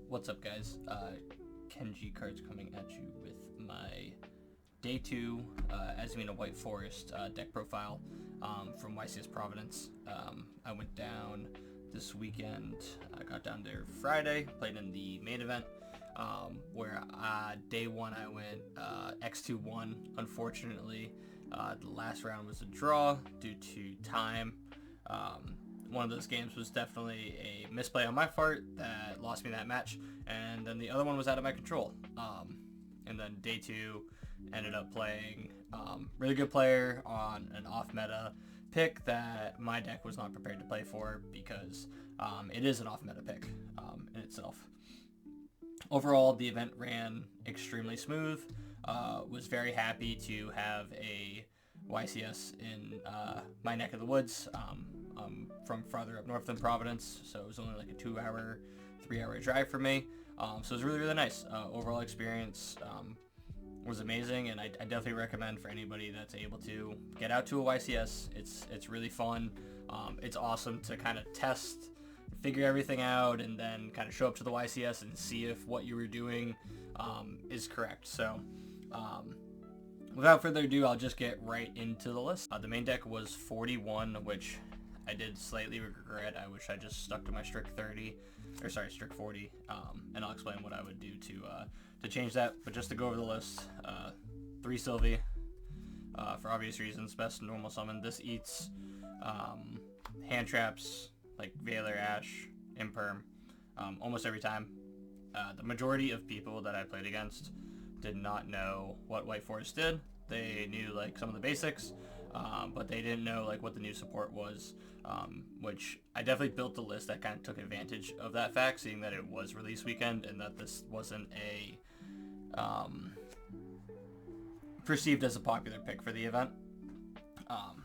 What's up, guys? Kenji cards coming at you with my Day 2 Azamina White Forest deck profile from YCS Providence. I went down this weekend. I got down there Friday, played in the main event, where Day 1 I went X2-1. Unfortunately, the last round was a draw due to time. One of those games was definitely a misplay on my part that lost me that match, and then the other one was out of my control. And then Day 2 ended up playing really good player on an off-meta pick that my deck was not prepared to play for, because it is an off-meta pick in itself. Overall, the event ran extremely smooth. Was very happy to have a YCS in my neck of the woods. I'm from farther up north than Providence, so it was only like a 2-hour, 3-hour drive for me. So it was really, really nice. Overall experience was amazing, and I definitely recommend for anybody that's able to get out to a YCS. It's really fun. It's awesome to kind of test, figure everything out, and then kind of show up to the YCS and see if what you were doing is correct. So without further ado, I'll just get right into the list. The main deck was 41, which I did slightly regret. I wish I just stuck to my strict 40, and I'll explain what I would do to change that. But just to go over the list, 3 Sylvie, for obvious reasons, best normal summon. This eats hand traps like Veiler, Ash, Imperm, almost every time. The majority of people that I played against did not know what White Forest did. They knew like some of the basics, but they didn't know like what the new support was, which I definitely built the list that kind of took advantage of that fact, seeing that it was release weekend and that this wasn't a perceived as a popular pick for the event.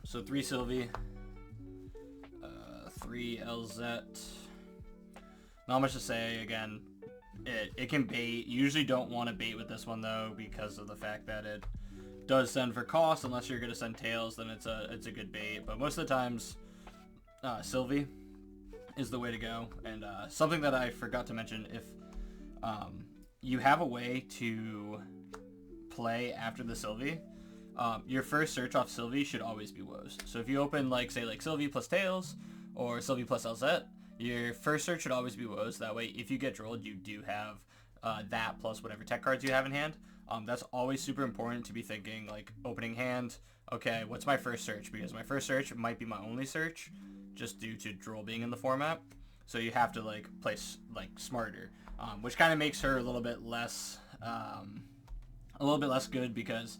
So 3 Sylvie, 3 LZ. Not much to say. Again, it can bait. You usually don't want to bait with this one though, because of the fact that it does send for cost. Unless you're going to send tails, then it's a good bait. But most of the times, Sylvie is the way to go. And something that I forgot to mention, if you have a way to play after the Sylvie, your first search off Sylvie should always be woes. So if you open like Sylvie plus tails or Sylvie plus LZ, your first search should always be woes. That way, if you get drilled, you do have that plus whatever tech cards you have in hand. That's always super important to be thinking, like, opening hand, okay, what's my first search? Because my first search might be my only search, just due to Droll being in the format. So you have to, like, play, like, smarter, which kind of makes her a little bit less good, because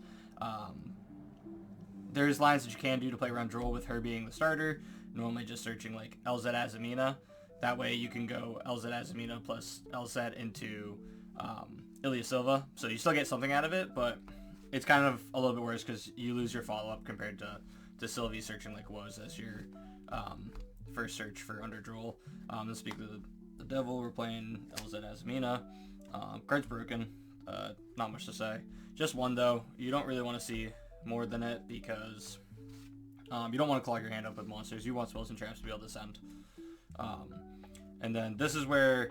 there's lines that you can do to play around Droll with her being the starter, normally just searching, like, LZ Azamina. That way you can go LZ Azamina plus LZ into Ilya Silva, so you still get something out of it, but it's kind of a little bit worse because you lose your follow-up compared to Sylvie searching like woes as your first search for under Droll. Let's speak of the devil. We're playing LZ Azamina. Card's broken. Not much to say. Just one though. You don't really want to see more than it, because you don't want to clog your hand up with monsters. You want spells and traps to be able to send. And then this is where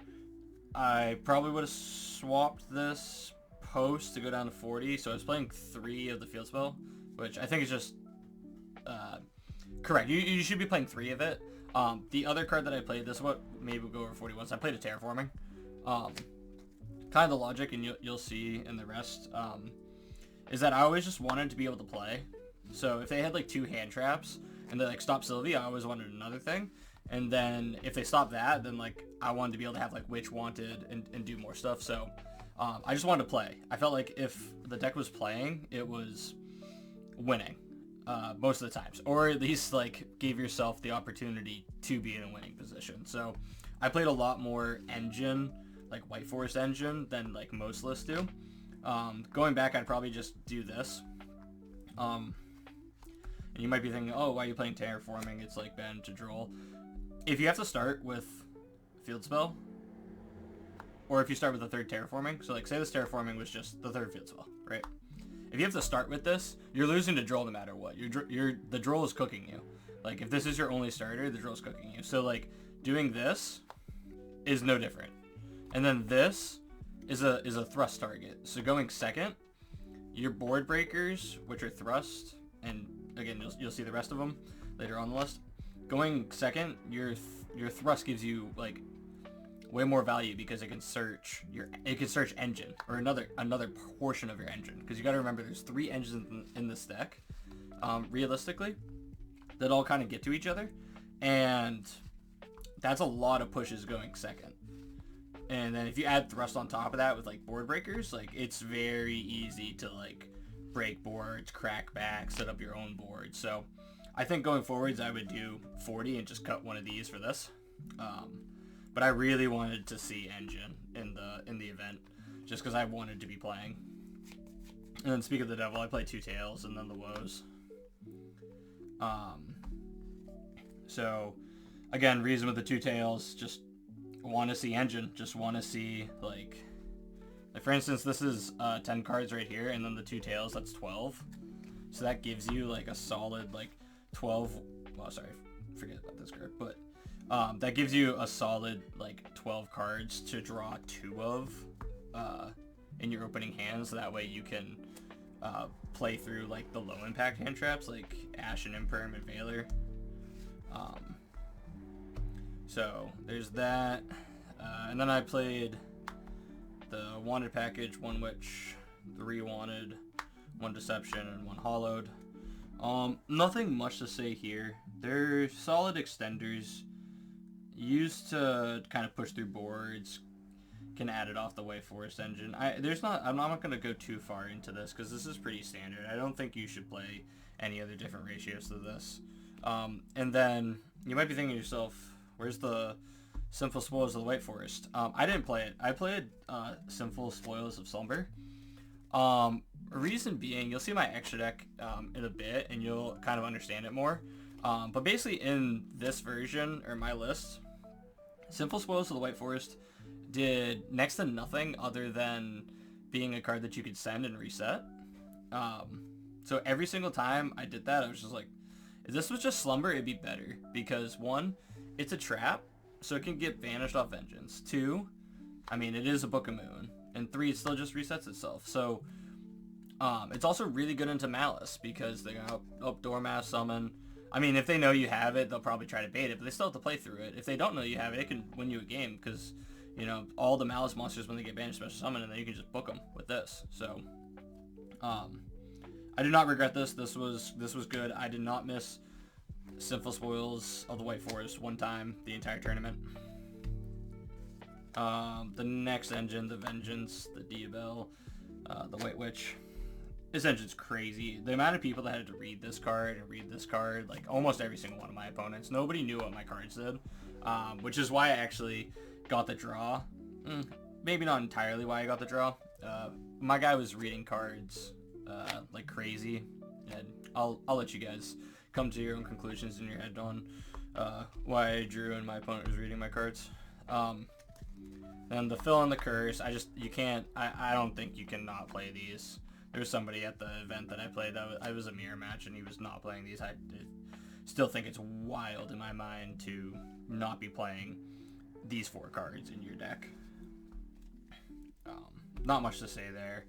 I probably would have swapped this post to go down to 40. So I was playing 3 of the field spell, which I think is just correct. You should be playing 3 of it. The other card that I played, this is what maybe we'll go over 41. So I played a terraforming. Kind of the logic, and you'll see in the rest, is that I always just wanted to be able to play. So if they had like 2 hand traps and they like stop Sylvie, I always wanted another thing. And then if they stop that, then like I wanted to be able to have like Witch Wanted and do more stuff. So I just wanted to play. I felt like if the deck was playing, it was winning most of the times, or at least like gave yourself the opportunity to be in a winning position. So I played a lot more engine, like White Forest engine, than like most lists do. Going back, I'd probably just do this. And you might be thinking, oh, why are you playing terraforming? It's like banned to Droll. If you have to start with field spell, or if you start with the 3rd terraforming, so like say this terraforming was just the 3rd field spell, right? If you have to start with this, you're losing to Droll no matter what. The Droll is cooking you. Like if this is your only starter, the Droll's cooking you. So like doing this is no different. And then this is a thrust target. So going second, your board breakers, which are thrust, and again you'll see the rest of them later on the list. Going second, your thrust gives you like way more value because it can search engine or another portion of your engine. Because you got to remember, there's 3 engines in this deck, realistically, that all kind of get to each other, and that's a lot of pushes going second. And then if you add thrust on top of that with like board breakers, like it's very easy to like break boards, crack back, set up your own board. So I think going forwards I would do 40 and just cut one of these for this. But I really wanted to see engine in the event, just because I wanted to be playing. And then speak of the devil, I play 2 tails and then the woes. So again, reason with the 2 tails, just want to see engine, just want to see like for instance, this is 10 cards right here, and then the 2 tails, that's 12. So that gives you like a solid like 12. Well, sorry, forget about this card, but that gives you a solid like 12 cards to draw 2 of in your opening hand, so that way you can play through like the low impact hand traps like Ashen Imperm and Valor. So there's that, and then I played the wanted package, 1 witch, 3 wanted, 1 deception, and 1 hollowed. Nothing much to say here. They're solid extenders used to kind of push through boards. Can add it off the White Forest engine. I'm not going to go too far into this because this is pretty standard. I don't think you should play any other different ratios to this. And then you might be thinking to yourself, where's the Sinful Spoils of the White Forest? I didn't play it. I played Sinful Spoils of Slumber. Reason being, you'll see my extra deck in a bit, and you'll kind of understand it more. But basically, in this version, or my list, Sinful Spoils of the White Forest did next to nothing other than being a card that you could send and reset. So every single time I did that, I was just like, if this was just Slumber, it'd be better. Because 1, it's a trap, so it can get banished off Vengeance. 2, I mean, it is a Book of Moon. And 3, it still just resets itself. So it's also really good into Malice, because they go up Doormass Summon. I mean, if they know you have it, they'll probably try to bait it, but they still have to play through it. If they don't know you have it, it can win you a game, because, you know, all the Malice monsters, when they get banished, special summon, and then you can just book them with this. So I do not regret this. This was good. I did not miss Sinful Spoils of the White Forest 1 time the entire tournament. The next engine, the Vengeance, the Diabel, the White Witch. This engine's crazy. The amount of people that had to read this card and read this card, like almost every single one of my opponents, nobody knew what my cards did, which is why I actually got the draw. Maybe not entirely why I got the draw. My guy was reading cards like crazy, and I'll let you guys come to your own conclusions in your head on why I drew and my opponent was reading my cards. And the Fill and the Curse, I don't think you can not play these. There was somebody at the event that I played that I was a mirror match, and he was not playing these. I still think it's wild in my mind to not be playing these 4 cards in your deck. Not much to say there.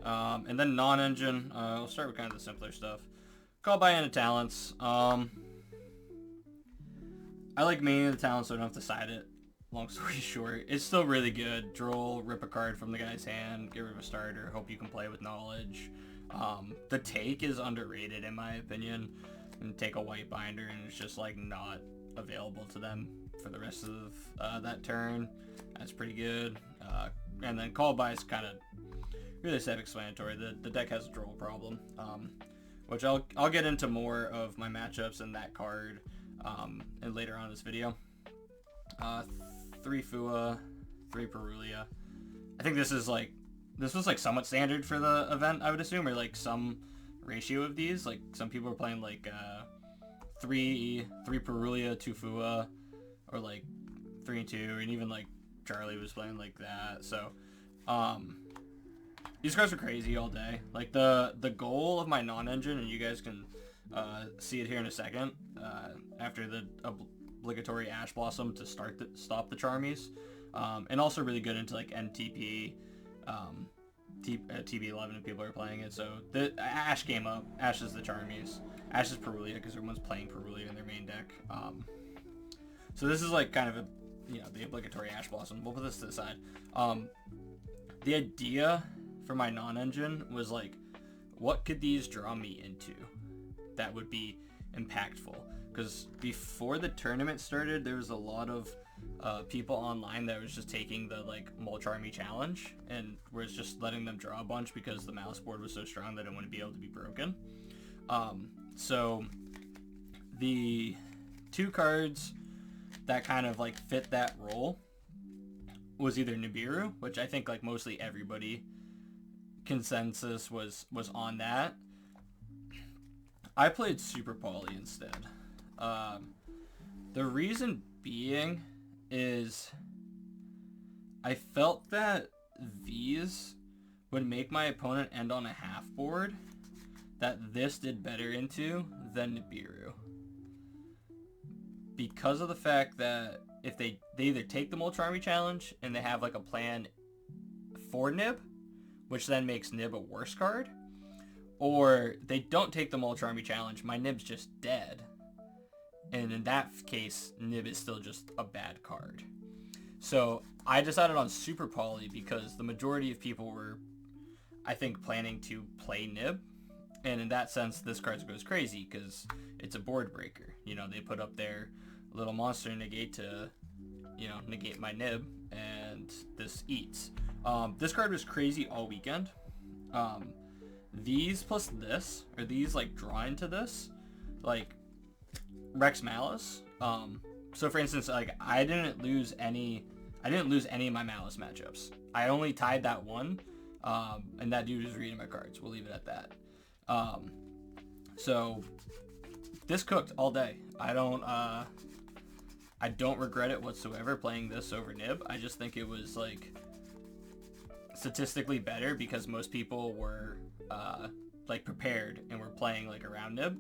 And then non-engine, I'll start with kind of the simpler stuff. Call by End of Talents. I like maining the talents, so I don't have to side it. Long story short, it's still really good. Droll, rip a card from the guy's hand, get rid of a starter, hope you can play with knowledge. The take is underrated in my opinion. And take a white binder and it's just like not available to them for the rest of that turn. That's pretty good. And then call by is kind of really self-explanatory. The deck has a Droll problem, which I'll get into more of my matchups and that card and later on in this video. 3 Fua, 3 Perulia. I think this was like somewhat standard for the event, I would assume, or like some ratio of these. Like some people are playing like 3 Perulia, 2 Fua, or like 3 and 2, and even like Charlie was playing like that. So these cards are crazy all day. Like the goal of my non-engine, and you guys can see it here in a second, after the obligatory Ash Blossom to stop the Charmies, and also really good into like NTP, TB11 if people are playing it. So the Ash came up. Ash is the Charmies. Ash is Perulia because everyone's playing Perulia in their main deck. So this is like kind of a, the obligatory Ash Blossom. We'll put this to the side. The idea for my non-engine was like, what could these draw me into that would be impactful? Because before the tournament started, there was a lot of people online that was just taking the like Mulch Army challenge and was just letting them draw a bunch because the Malice board was so strong that it wouldn't be able to be broken. So the two cards that kind of like fit that role was either Nibiru, which I think like mostly everybody consensus was on that. I played Super Poly instead. The reason being is I felt that these would make my opponent end on a half board that this did better into than Nibiru. Because of the fact that if they either take the Mulch Army challenge and they have like a plan for Nib, which then makes Nib a worse card, or they don't take the Mulch Army challenge, my Nib's just dead. And in that case, Nib is still just a bad card. So I decided on Super Poly because the majority of people were, I think, planning to play Nib. And in that sense, this card goes crazy because it's a board breaker. They put up their little monster negate to, negate my Nib, and this eats. This card was crazy all weekend. These plus this, or these like draw into this, like Rex Malice. So for instance, like I didn't lose any of my Malice matchups. I only tied that one, and that dude was reading my cards. We'll leave it at that. So this cooked all day. I don't regret it whatsoever playing this over Nib. I just think it was like statistically better because most people were like prepared and were playing like around Nib.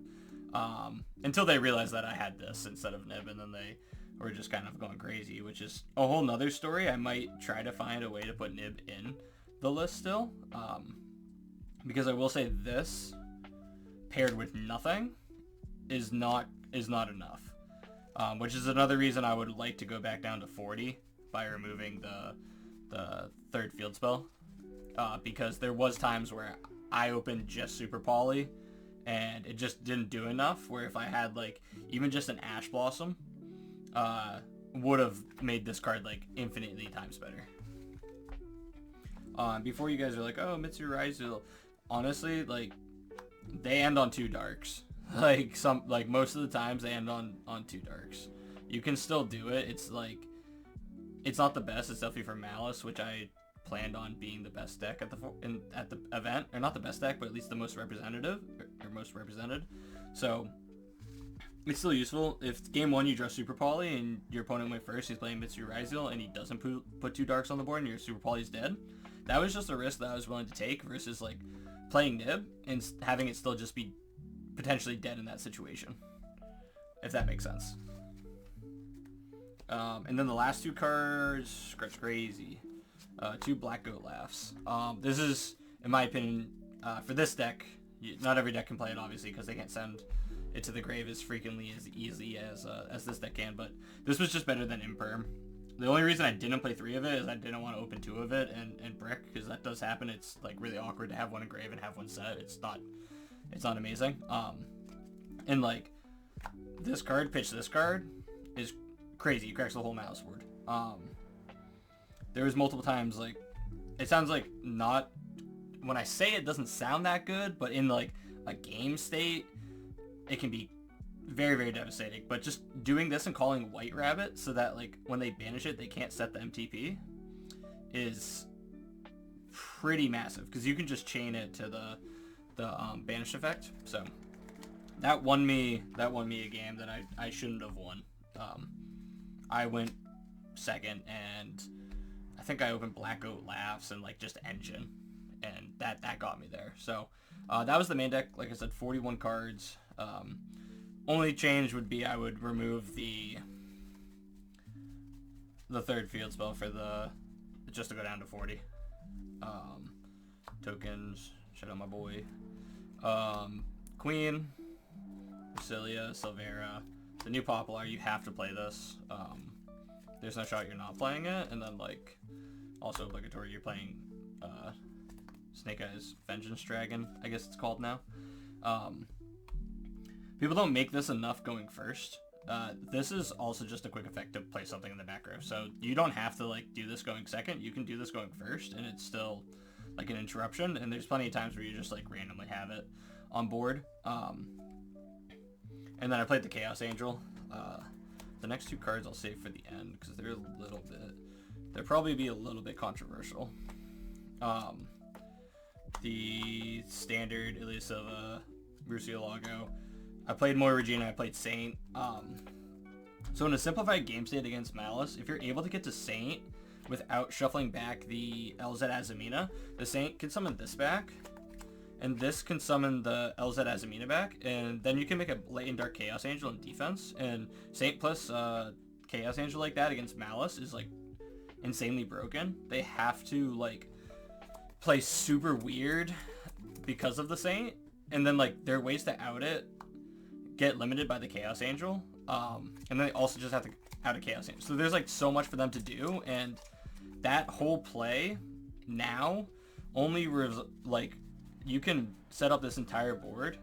Until they realized that I had this instead of Nib, and then they were just kind of going crazy, which is a whole nother story. I might try to find a way to put Nib in the list still, because I will say this paired with nothing is not enough, which is another reason I would like to go back down to 40 by removing the third field spell, because there was times where I opened just Super Poly and it just didn't do enough, where if I had like even just an Ash Blossom, would have made this card like infinitely times better. Before you guys are like, oh, Mitsu Raizu, honestly, like they end on 2 darks. Like most of the times they end on 2 darks. You can still do it. It's like, it's not the best. It's definitely for Malice, which I planned on being the best deck at the event, or not the best deck, but at least the most representative or most represented. So it's still useful. If game 1 you draw Super Poly and your opponent went first, he's playing Mitsu Raizu and he doesn't put 2 darks on the board and your Super Poly's dead. That was just a risk that I was willing to take versus like playing Nib and having it still just be potentially dead in that situation, if that makes sense. And then the last 2 cards, that's crazy. 2 Black Goat Laughs. This is, in my opinion, for this deck, not every deck can play it obviously because they can't send it to the grave as frequently as easily as this deck can, but this was just better than Imperm. The only reason I didn't play 3 of it is I didn't want to open 2 of it and brick, because that does happen. It's like really awkward to have one in grave and have one set. It's not amazing. And like this card, pitch this card, is crazy. It cracks the whole Malice board. There was multiple times, like, it sounds like not, when I say it doesn't sound that good, but in like a game state, it can be very, very devastating. But just doing this and calling White Rabbit so that like when they banish it, they can't set the MTP is pretty massive, because you can just chain it to the banish effect. So that won me a game that I shouldn't have won. I went second, and I think I opened Black Goat Laughs and like just Engine, and that got me there. So that was the main deck. Like I said, 41 cards. Only change would be I would remove the the third field spell for just to go down to 40. Tokens. Shout out my boy. Queen, Basilia, Silvera. The new Poplar, you have to play this. There's no shot you're not playing it. And then, like, also obligatory, you're playing Snake Eyes Vengeance Dragon, I guess it's called now. People don't make this enough going first. This is also just a quick effect to play something in the back row. So you don't have to, like, do this going second. You can do this going first, and it's still, like, an interruption. And there's plenty of times where you just, like, randomly have it on board. And then I played the Chaos Angel. The next two cards I'll save for the end because they'll probably be a little bit controversial. The standard Ilya Silva, Lago. I played Moira Regina, I played Saint. So in a simplified game state against Malice, if you're able to get to Saint without shuffling back the LZ Azamina, the Saint can summon this back. And this can summon the LZ Azamina back, and then you can make a Blatant Dark Chaos Angel in defense. And Saint plus Chaos Angel like that against Malice is, like, insanely broken. They have to, like, play super weird because of the Saint, and then, like, their ways to out it get limited by the Chaos Angel. And then they also just have to out a Chaos Angel. So there's, like, so much for them to do, and that whole play now only you can set up this entire board,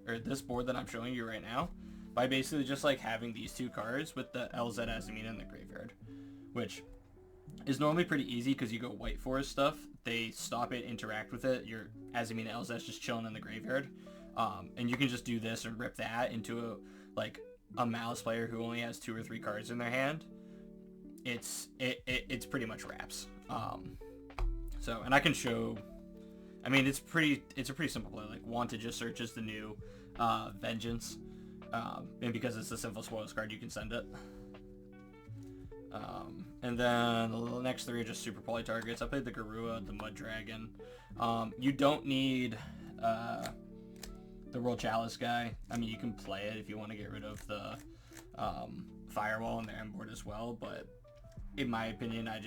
or this board that I'm showing you right now, by basically just, like, having these two cards with the LZ Azamina in the graveyard, which is normally pretty easy because you go White Forest stuff. They stop it, interact with it. Your Azamina LZ's just chilling in the graveyard, and you can just do this and rip that into a Malice player who only has 2 or 3 cards in their hand. It's pretty much wraps. So, and I can show. I mean, it's a pretty simple play. Like, Wanted just searches the new Vengeance, and because it's a simple spoils card, you can send it. And then the next 3 are just super poly targets. I played the Garua, the Mud Dragon. You don't need the World Chalice guy. I mean, you can play it if you want to get rid of the Firewall on the end board as well, but in my opinion, I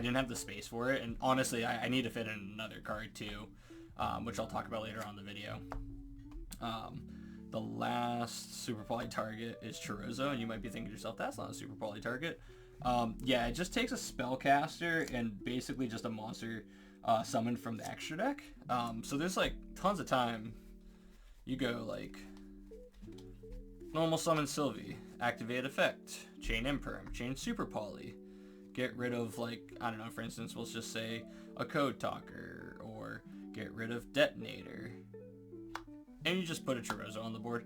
didn't have the space for it, and honestly, I need to fit in another card too, which I'll talk about later on in the video. The last super poly target is Chorizo, and you might be thinking to yourself, that's not a super poly target. Yeah, it just takes a spellcaster and basically just a monster summoned from the extra deck. So there's, like, tons of time. You go, like, normal summon Sylvie, activate effect, chain imperm, chain super poly. Get rid of, like, I don't know, for instance, we'll just say a Code Talker, or get rid of Detonator. And you just put a Chorizo on the board.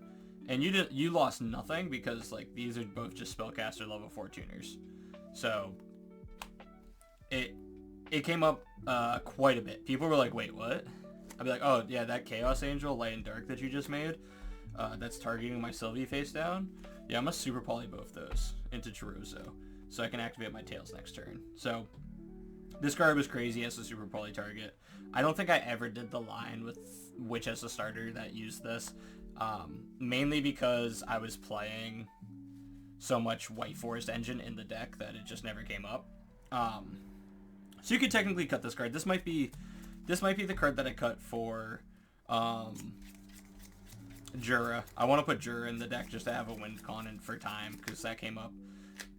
And you lost nothing because, like, these are both just Spellcaster level 4 tuners. So, it came up quite a bit. People were like, wait, what? I'd be like, oh, yeah, that Chaos Angel, Light and Dark that you just made, that's targeting my Sylvie face down. Yeah, I'm going to super poly both those into Chorizo, so I can activate my Tails next turn. So, this card was crazy as a super poly target. I don't think I ever did the line with Witch as a starter that used this, mainly because I was playing so much White Forest Engine in the deck that it just never came up. So you could technically cut this card. This might be the card that I cut for Jura. I want to put Jura in the deck just to have a win con and for time, because that came up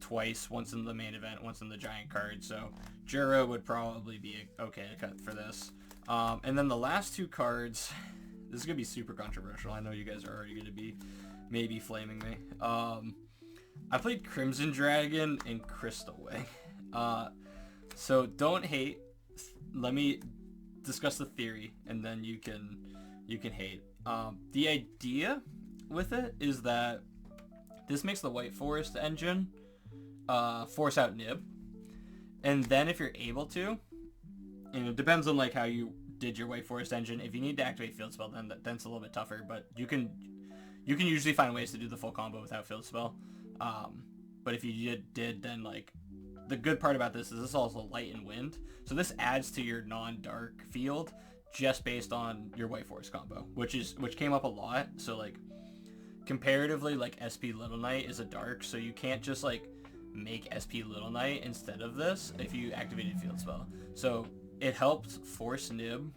twice, once in the main event, once in the giant card. So Jura would probably be okay to cut for this. And then the last 2 cards, this is going to be super controversial. I know you guys are already going to be maybe flaming me. I played Crimson Dragon and Crystal Wing. So don't hate. Let me discuss the theory, and then you can hate. The idea with it is that this makes the White Forest engine force out Nib, and then if you're able to, and it depends on, like, how you did your White Forest engine. If you need to activate Field Spell, then it's a little bit tougher, but you can usually find ways to do the full combo without Field Spell. But if you did, then, like, the good part about this is this is also Light and Wind, so this adds to your non-dark field just based on your White Forest combo, which came up a lot. So, like, comparatively, like, SP Little Knight is a dark, so you can't just, like, make SP Little Knight instead of this if you activated Field Spell. So it helped force Nib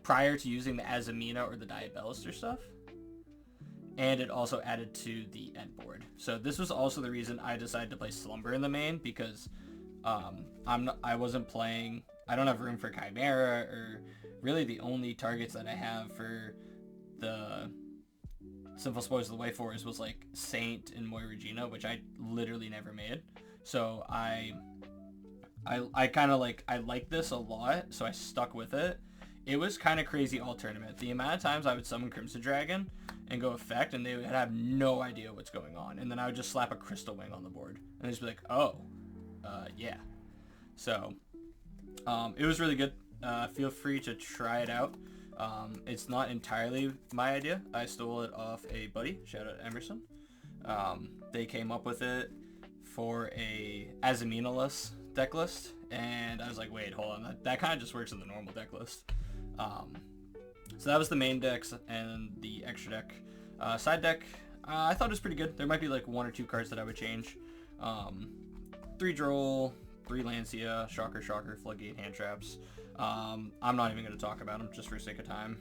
prior to using the Azamina or the Diabellist or stuff. And it also added to the end board. So this was also the reason I decided to play Slumber in the main, because I wasn't playing, I don't have room for Chimera, or really the only targets that I have for the Sinful Spoils of the White Forest was like Saint and Moira Regina, which I literally never made. So I kind of like, I like this a lot, so I stuck with it. It was kind of crazy all tournament. The amount of times I would summon Crimson Dragon and go effect, and they would have no idea what's going on. And then I would just slap a Crystal Wing on the board, and they'd just be like, oh, yeah. So, it was really good. Feel free to try it out. It's not entirely my idea. I stole it off a buddy. Shout out Emerson. They came up with it for a Azamina-less deck list, and I was like, wait, hold on. That kind of just works in the normal deck list. So that was the main decks and the extra deck. Side deck, I thought it was pretty good. There might be like 1 or 2 cards that I would change. 3 Droll, 3 Lancia, Shocker, Floodgate, Hand Traps. I'm not even going to talk about them just for sake of time.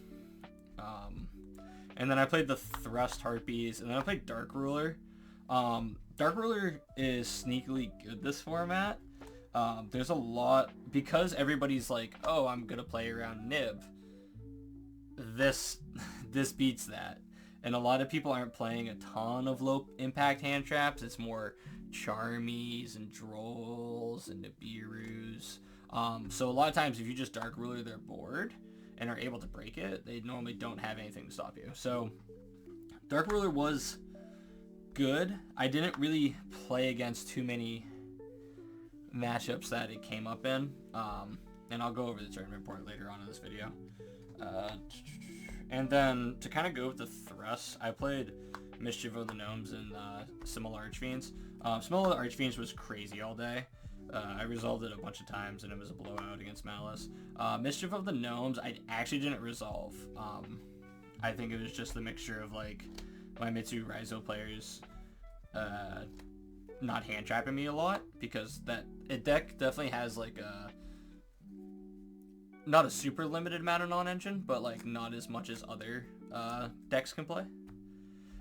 And then I played the Thrust Harpies, and then I played Dark Ruler. Dark Ruler is sneakily good this format. There's a lot, because everybody's like, oh, I'm going to play around Nib. This beats that. And a lot of people aren't playing a ton of low impact hand traps. It's more Charmies and Drolls and Nibirus. So a lot of times if you just Dark Ruler their board and are able to break it, they normally don't have anything to stop you. So Dark Ruler was good. I didn't really play against too many matchups that it came up in. And I'll go over the tournament report later on in this video. And then to kind of go with the Thrust, I played Mischief of the Gnomes and Similar Archfiends. Similar Archfiends was crazy all day. I resolved it a bunch of times, and it was a blowout against Malice. Mischief of the Gnomes, I actually didn't resolve. I think it was just the mixture of like my Mitsu Raizo players not hand trapping me a lot, because that deck definitely has like a not a super limited amount of non-engine, but like not as much as other decks can play.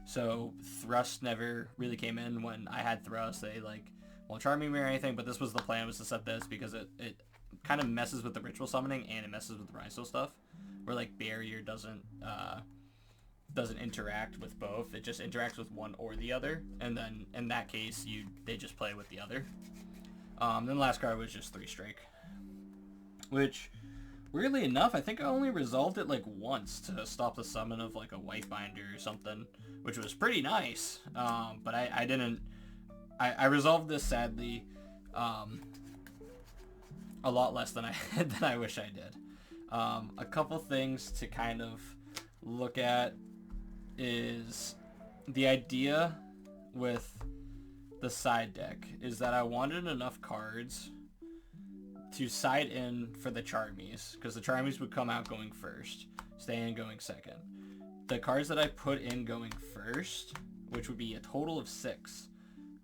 So Thrust never really came in. When I had Thrust, they like won't charm me or anything, but this was the plan, was to set this because it kind of messes with the ritual summoning and it messes with the Rhinestone stuff, where like Barrier doesn't interact with both. It just interacts with one or the other, and then in that case they just play with the other. Then the last card was just 3 Strike, which weirdly enough, I think I only resolved it like once to stop the summon of like a White Binder or something, which was pretty nice. But I didn't. I resolved this sadly a lot less than I wish I did. A couple things to kind of look at is the idea with the side deck is that I wanted enough cards to side in for the Charmies, because the Charmies would come out going first, stay in going second. The cards that I put in going first, which would be a total of 6,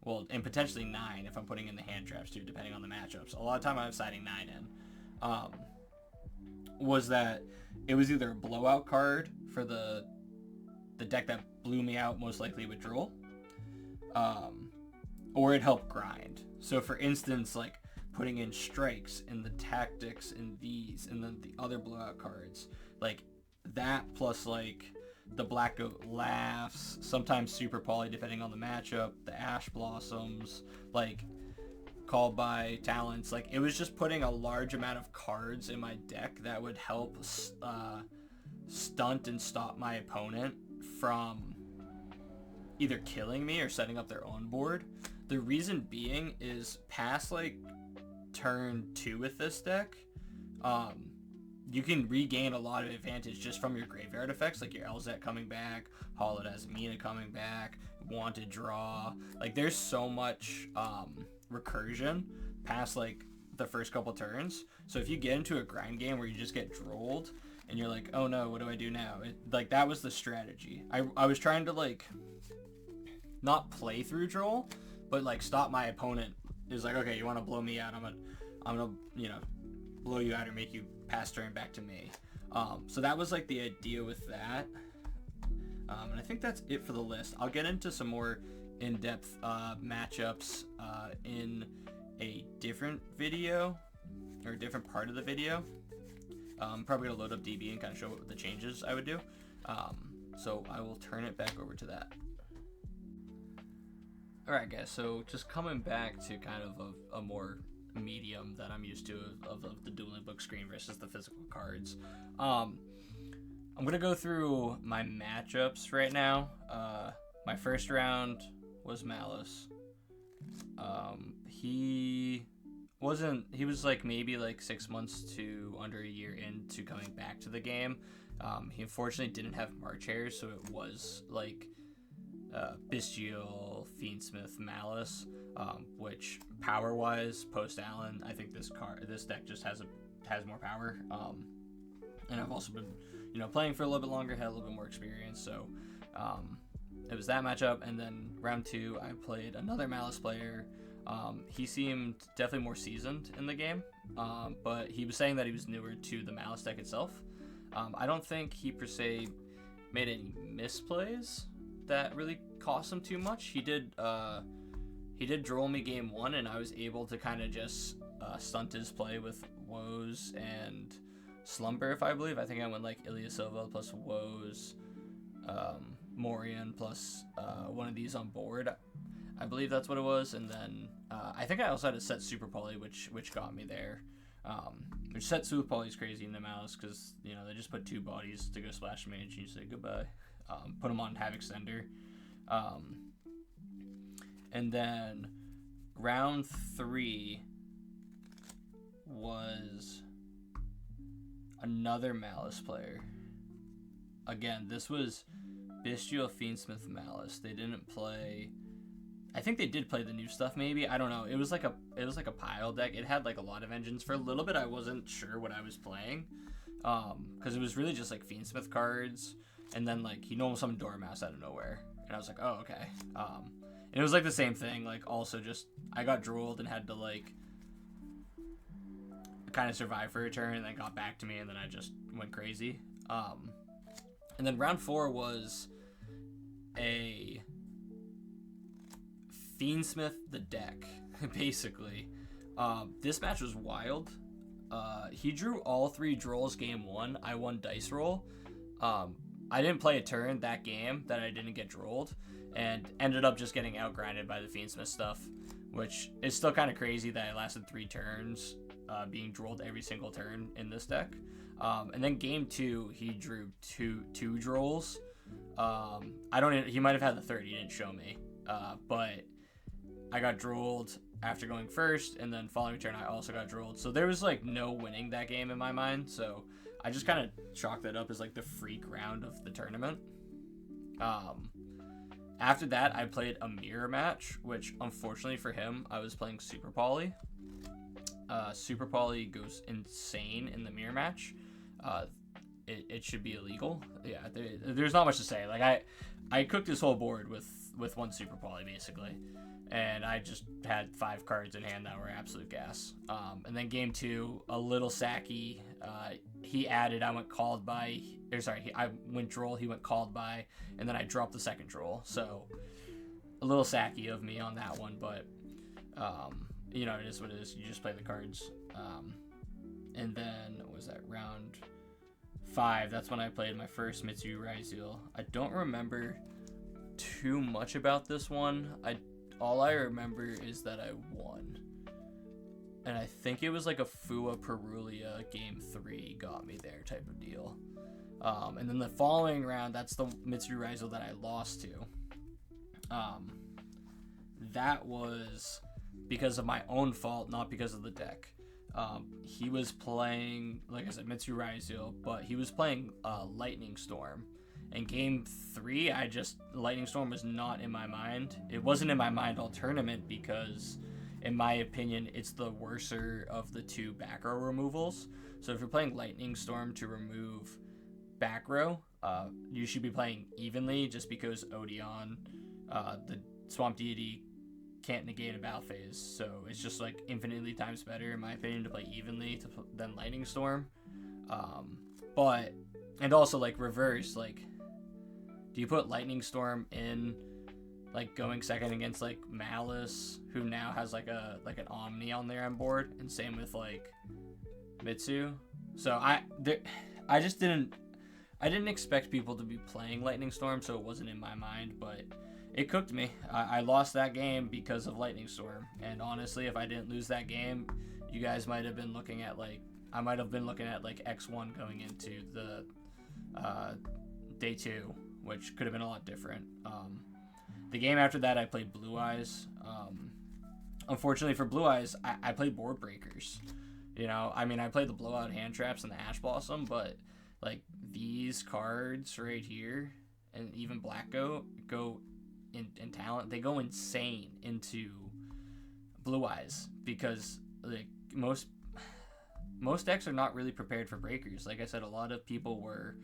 well, and potentially 9 if I'm putting in the hand traps too, depending on the matchups. A lot of time I'm siding 9 in. Was that it was either a blowout card for the deck that blew me out, most likely with Droll, or it helped grind. So for instance, like putting in strikes and the tactics and these, and then the other blowout cards, like that, plus like the Black Goat Laughs, sometimes Super Poly depending on the matchup, the Ash Blossoms, like Called by Talents. Like it was just putting a large amount of cards in my deck that would help stunt and stop my opponent from either killing me or setting up their own board. The reason being is past like turn 2 with this deck, you can regain a lot of advantage just from your graveyard effects, like your Elzet coming back, Hollowed Azamina coming back, Wanted Draw. Like there's so much recursion past like the first couple turns. So if you get into a grind game where you just get drolled and you're like, oh no, what do I do now? Like that was the strategy. I was trying to like not play through Droll, but like stop my opponent. It was like, okay, you want to blow me out? I'm gonna blow you out or make you pass turn back to me. So that was like the idea with that. And I think that's it for the list. I'll get into some more in-depth matchups in a different video, or a different part of the video. I'm probably going to load up DB and kind of show what the changes I would do. So I will turn it back over to that. Alright guys, so just coming back to kind of a more medium that I'm used to of the dueling book screen versus the physical cards. I'm going to go through my matchups right now. My first round was Malice. He was like maybe like 6 months to under a year into coming back to the game. He unfortunately didn't have March Hairs, so it was like Bestial, Fiendsmith, Malice, which power-wise, post-Allen, I think this deck just has more power. And I've also been, playing for a little bit longer, had a little bit more experience, so it was that matchup. And then round 2, I played another Malice player. He seemed definitely more seasoned in the game, but he was saying that he was newer to the Malice deck itself. I don't think he per se made any misplays that really cost him too much. He did droll me game 1, and I was able to kind of just stunt his play with Woes and Slumber, if I believe. I think I went like Ilya Silva plus Woes, Morian plus one of these on board. I believe that's what it was. And then I think I also had to set Super Poly, which got me there. Which set Super Poly is crazy in the Mouse because, they just put 2 bodies to go Splash Mage and you say goodbye. Put them on Havoc Sender. And then round 3 was another Malice player. Again, this was Bestial, Fiendsmith, Malice. They didn't play. I think they did play the new stuff. Maybe, I don't know. It was like a pile deck. It had like a lot of engines. For a little bit, I wasn't sure what I was playing, because it was really just like Fiendsmith cards, and then like he normal summoned Dormouse out of nowhere, and I was like, oh okay. And it was like the same thing. Like also just I got drooled and had to like kind of survive for a turn, and then got back to me, and then I just went crazy. And then round 4 was a Fiendsmith the deck, basically. This match was wild. He drew all 3 drolls game 1. I won dice roll. I didn't play a turn that game that I didn't get drolled, and ended up just getting outgrinded by the Fiendsmith stuff, which is still kind of crazy that I lasted 3 turns being drolled every single turn in this deck. And then game 2, he drew two drolls. He might have had the third, he didn't show me. But I got drolled after going first, and then following turn I also got drolled. So there was like no winning that game in my mind, so I just kind of chalked that up as like the freak round of the tournament. After that, I played a mirror match, which unfortunately for him, I was playing Super Poly. Super Poly goes insane in the mirror match. It should be illegal. Yeah, there's not much to say. Like I cooked this whole board with 1 Super Poly basically, and I just had 5 cards in hand that were absolute gas. And then game 2, a little sacky. He added. I went called by. I went droll. He went called by, and then I dropped the second droll. So a little sacky of me on that one, but it is what it is. You just play the cards. And then what was that, round 5? That's when I played my first Mitsu Raizel. I don't remember too much about this one. All I remember is that I won, and I think it was like a Fua Perulia game 3 got me there type of deal. And then the following round, that's the Mitsu Raizel that I lost to. That was because of my own fault, not because of the deck. He was playing, like I said, Mitsu Raizel, but he was playing Lightning Storm. And game 3, Lightning Storm was not in my mind. It wasn't in my mind all tournament because, in my opinion, it's the worser of the 2 back row removals. So if you're playing Lightning Storm to remove back row, you should be playing evenly, just because Odeon the Swamp Deity can't negate a battle phase, so it's just like infinitely times better in my opinion to play evenly than Lightning Storm. But and also like reverse, like do you put Lightning Storm in like going second against like Malice, who now has like an Omni on there on board, and same with like Mitsu. So I didn't expect people to be playing Lightning Storm, so it wasn't in my mind, but it cooked me. I lost that game because of Lightning Storm, and honestly, if I didn't lose that game, you guys might have been looking at like X1 going into the day 2, which could have been a lot different. The game after that, I played Blue Eyes. Unfortunately for Blue Eyes, I played Board Breakers. You know, I mean, I played the Blowout Hand Traps and the Ash Blossom, but like these cards right here, and even Black go in talent, they go insane into Blue Eyes because like most decks are not really prepared for breakers. Like I said, a lot of people were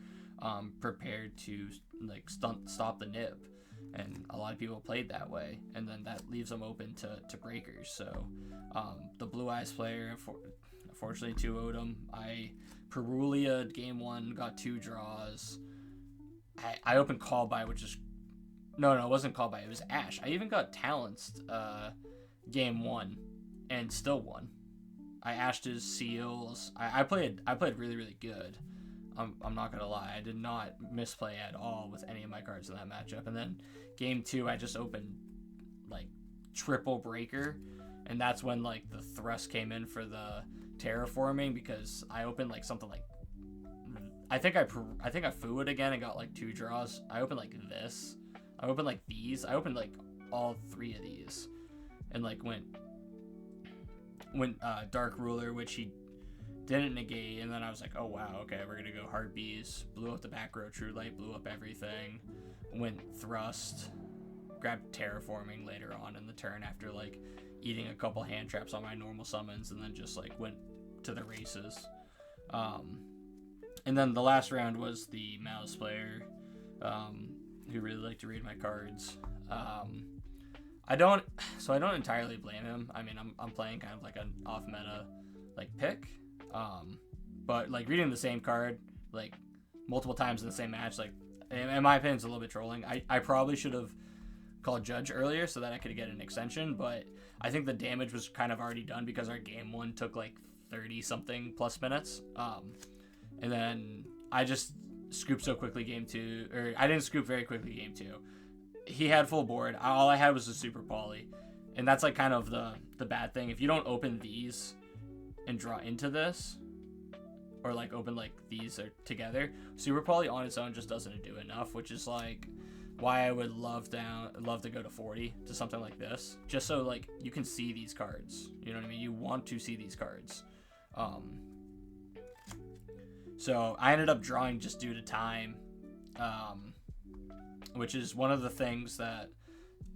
prepared to like stop the nib, and a lot of people played that way, and then that leaves them open to breakers. So the Blue Eyes player, unfortunately 2-0'd him. I Perulia game 1, got 2 draws. I opened Call By, which is no, it wasn't Call By, it was Ash. I even got Talanced game 1 and still won. I ashed his Seals. I played really, really good. I'm not gonna lie, I did not misplay at all with any of my cards in that matchup. And then game 2, I just opened like triple breaker, and that's when like the thrust came in for the terraforming, because I opened like something like I think I foo it again and got like 2 draws. I opened like this. I opened like these. I opened like all 3 of these, and like went Dark Ruler, which he didn't negate, and then I was like, oh wow, okay, we're gonna go Heartbees. Blew up the back row True Light, blew up everything. Went Thrust, grabbed Terraforming later on in the turn after like eating a couple hand traps on my normal summons, and then just like went to the races. And then the last round was the Mouse player, who really liked to read my cards. I don't entirely blame him. I mean, I'm playing kind of like an off meta like pick, but like reading the same card like multiple times in the same match, like in my opinion, is a little bit trolling. I probably should have called Judge earlier so that I could get an extension, but I think the damage was kind of already done because our game 1 took like 30 something plus minutes. And then I just scooped so quickly game 2, or I didn't scoop very quickly game 2. He had full board. All I had was a Super Poly, and that's like kind of the bad thing. If you don't open these and draw into this, or like open like these are together, Super Poly on its own just doesn't do enough, which is like why I would love to go to 40 to something like this, just so like you can see these cards. You know what I mean? You want to see these cards. So I ended up drawing just due to time, which is one of the things that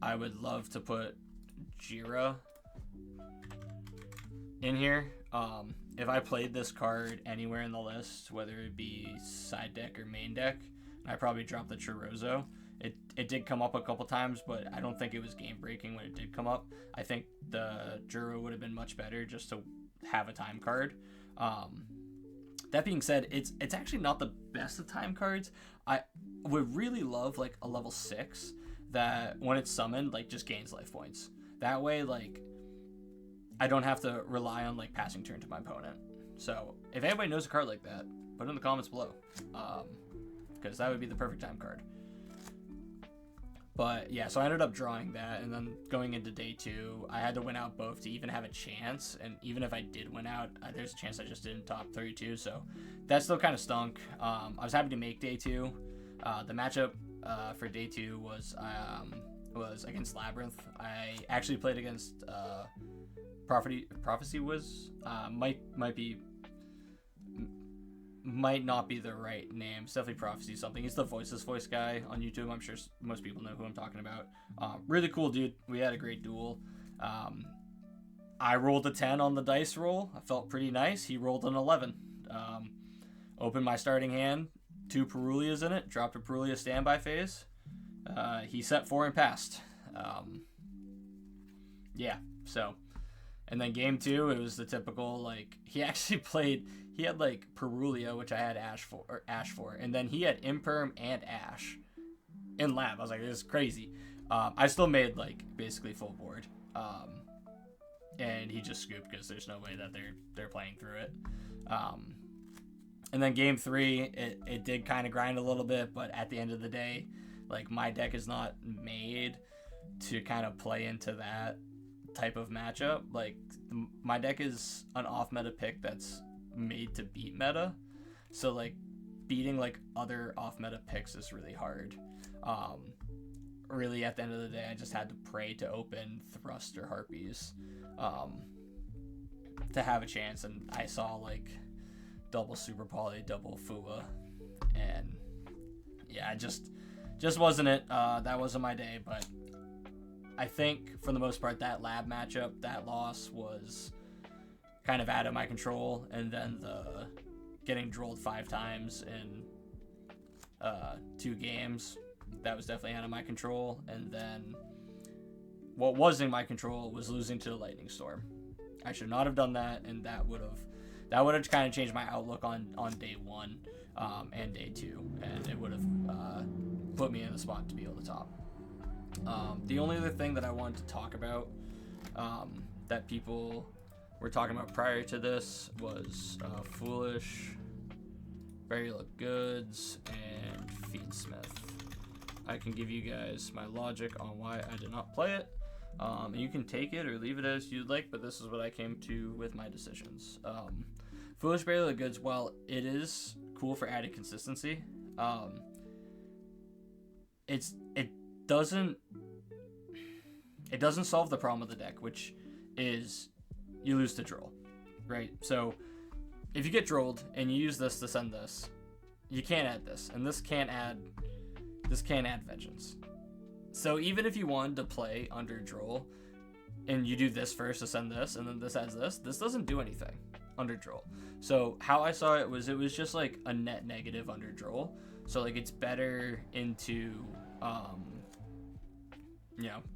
I would love to put Jira in here. If I played this card anywhere in the list, whether it be side deck or main deck, I probably dropped the Chorozo. It did come up a couple times, but I don't think it was game breaking when it did come up. I think the Juro would have been much better just to have a time card. That being said, it's actually not the best of time cards. I would really love like a level 6 that when it's summoned like just gains life points. That way like I don't have to rely on like passing turn to my opponent. So if anybody knows a card like that, put it in the comments below, because that would be the perfect time card. But yeah, so I ended up drawing that, and then going into day 2, I had to win out both to even have a chance, and even if I did win out, there's a chance I just didn't top 32, so that still kind of stunk. I was happy to make day 2. The matchup for day 2 was against Labyrinth. I actually played against Prophecy was might not be the right name. It's definitely Prophecy something. He's the voice guy on YouTube. I'm sure most people know who I'm talking about. Really cool dude. We had a great duel. I rolled a 10 on the dice roll. I felt pretty nice. He rolled an 11. Opened my starting hand, 2 Perulias in it, dropped a Perulia standby phase, he set 4 and passed. Yeah, so. And then game 2, it was the typical, like, he actually played, he had, like, Perulio, which I had Ash for, and then he had Imperm and Ash in lab. I was like, this is crazy. I still made, like, basically full board. And he just scooped because there's no way that they're playing through it. And then game 3, it did kind of grind a little bit, but at the end of the day, like, my deck is not made to kind of play into that type of matchup. Like, my deck is an off-meta pick that's made to beat meta. So, like, beating, like, other off-meta picks is really hard. Really, at the end of the day, I just had to pray to open Thrust or Harpies to have a chance, and I saw, like, double Super Poly, double Fua, and yeah, just wasn't it. That wasn't my day, but I think for the most part that lab matchup, that loss was kind of out of my control, and then the getting drolled 5 times in 2 games, that was definitely out of my control. And then what was in my control was losing to the Lightning Storm. I should not have done that, and that would have kind of changed my outlook on day 1 and day 2, and it would have put me in the spot to be able to top. The only other thing that I wanted to talk about that people were talking about prior to this was Foolish, Very Look Goods, and Feedsmith. I can give you guys my logic on why I did not play it. You can take it or leave it as you'd like, but this is what I came to with my decisions. Foolish, Very Look Goods, while it is cool for added consistency, it doesn't solve the problem of the deck, which is you lose to droll, right? So if you get drolled and you use this to send this, you can't add this, and this can't add Vengeance. So even if you wanted to play under droll and you do this first to send this, and then this adds this doesn't do anything under droll. So how I saw it was just like a net negative under droll. So like it's better into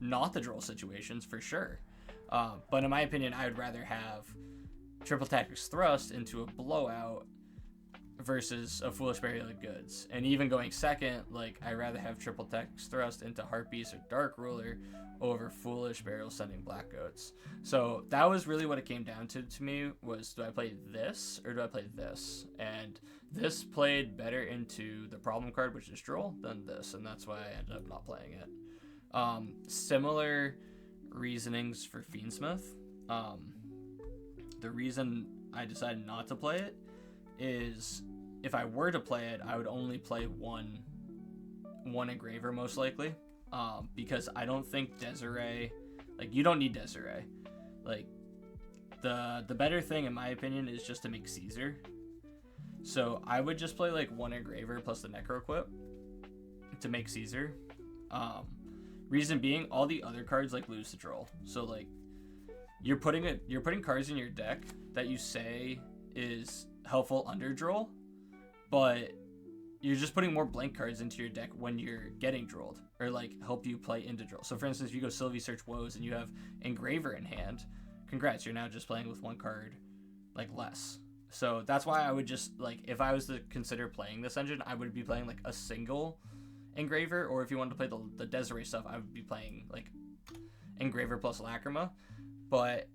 not the droll situations for sure. But in my opinion, I would rather have Triple Tactics Thrust into a blowout versus a Foolish Very Look Goods. And even going second, like, I'd rather have Triple Tactics Thrust into Harpies or Dark Ruler over Foolish Burial sending Black Goats. So that was really what it came down to me, was do I play this or do I play this? And this played better into the problem card, which is Droll, than this, and that's why I ended up not playing it. Similar reasonings for Fiendsmith. The reason I decided not to play it is if I were to play it, I would only play one engraver most likely, because I don't think Desiree, like, you don't need Desiree. Like, the better thing in my opinion is just to make Caesar. So I would just play like one engraver plus the Necro Equip to make Caesar. Reason being, all the other cards like lose to droll. So like you're putting cards in your deck that you say is helpful under droll, but you're just putting more blank cards into your deck when you're getting drolled, or like help you play into droll. So for instance, if you go Sylvie Search Woes and you have Engraver in hand, congrats, you're now just playing with one card like less. So that's why I would just, like, if I was to consider playing this engine, I would be playing like a single Engraver, or if you wanted to play the Desiree stuff, I would be playing like Engraver plus Lacrima. But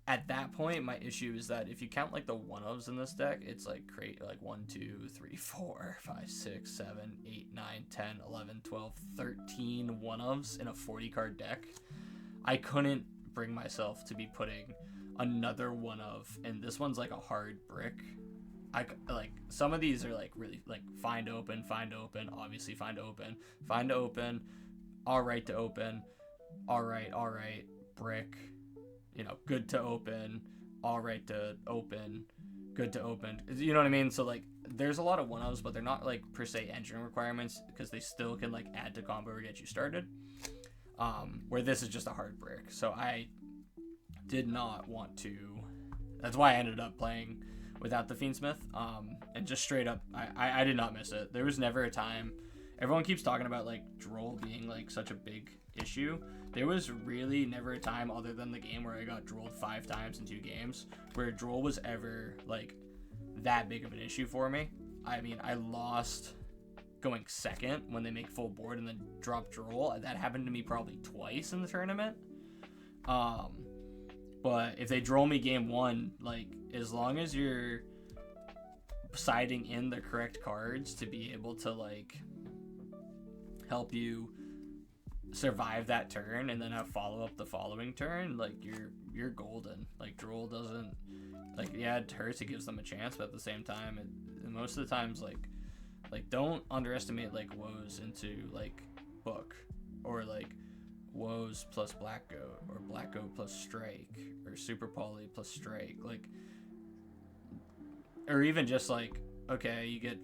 at that point, my issue is that if you count like the one-ofs in this deck, it's like create like 1, 2, 3, 4, 5, 6, 7, 8, 9, 10, 11, 12, 13 one-ofs in a 40-card deck. I couldn't bring myself to be putting another one-of, and this one's like a hard brick. I like, some of these are like really like find open, obviously find open, all right to open, all right, brick, you know, good to open, all right to open, good to open. You know what I mean? So like there's a lot of one-ofs, but they're not like per se engine requirements, because they still can like add to combo or get you started. Where this is just a hard brick. So I did not want to. That's why I ended up playing without the Fiendsmith. And just straight up, I did not miss it. There was never a time, everyone keeps talking about like droll being like such a big issue. There was really never a time other than the game where I got drolled 5 times in 2 games where droll was ever like that big of an issue for me. I mean, I lost going second when they make full board and then drop droll. That happened to me probably twice in the tournament. But if they droll me game 1, like as long as you're siding in the correct cards to be able to like help you survive that turn and then have follow up the following turn, like you're golden. Like droll doesn't, like, yeah, it hurts, it gives them a chance, but at the same time most of the times like don't underestimate like woes into like book, or like woes plus black goat, or black goat plus strike, or super poly plus strike, like, or even just like, okay, you get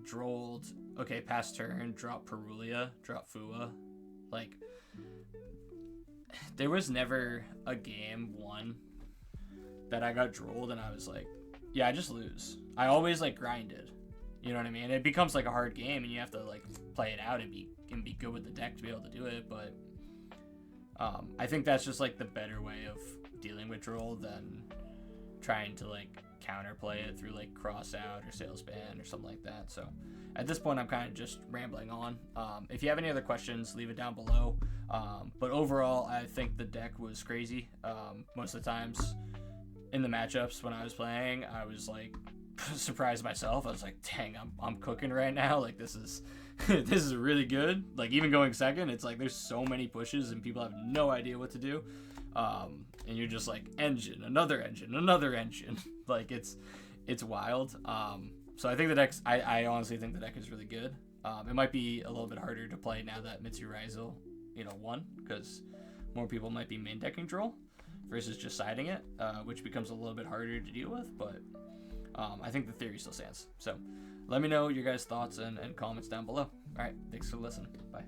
drolled, okay, pass turn, drop Perulia, drop Fua. Like, there was never a game 1 that I got drolled and I was like, yeah, I just lose. I always like grinded. You know what I mean? It becomes like a hard game and you have to like play it out and be good with the deck to be able to do it, but I think that's just like the better way of dealing with droll than trying to like counterplay it through like cross out or sales ban or something like that. So at this point I'm kind of just rambling on. If you have any other questions, leave it down below. But overall I think the deck was crazy. Most of the times in the matchups when I was playing, I was like surprised myself. I was like, dang, I'm cooking right now. Like this is this is really good. Like even going second, it's like there's so many pushes and people have no idea what to do. And you're just like another engine. Like it's wild. So I think the deck's, I honestly think the deck is really good. It might be a little bit harder to play now that Mitsu Raizo, won, because more people might be main decking droll versus just siding it, which becomes a little bit harder to deal with, but I think the theory still stands. So let me know your guys' thoughts and comments down below. All right, thanks for listening. Bye.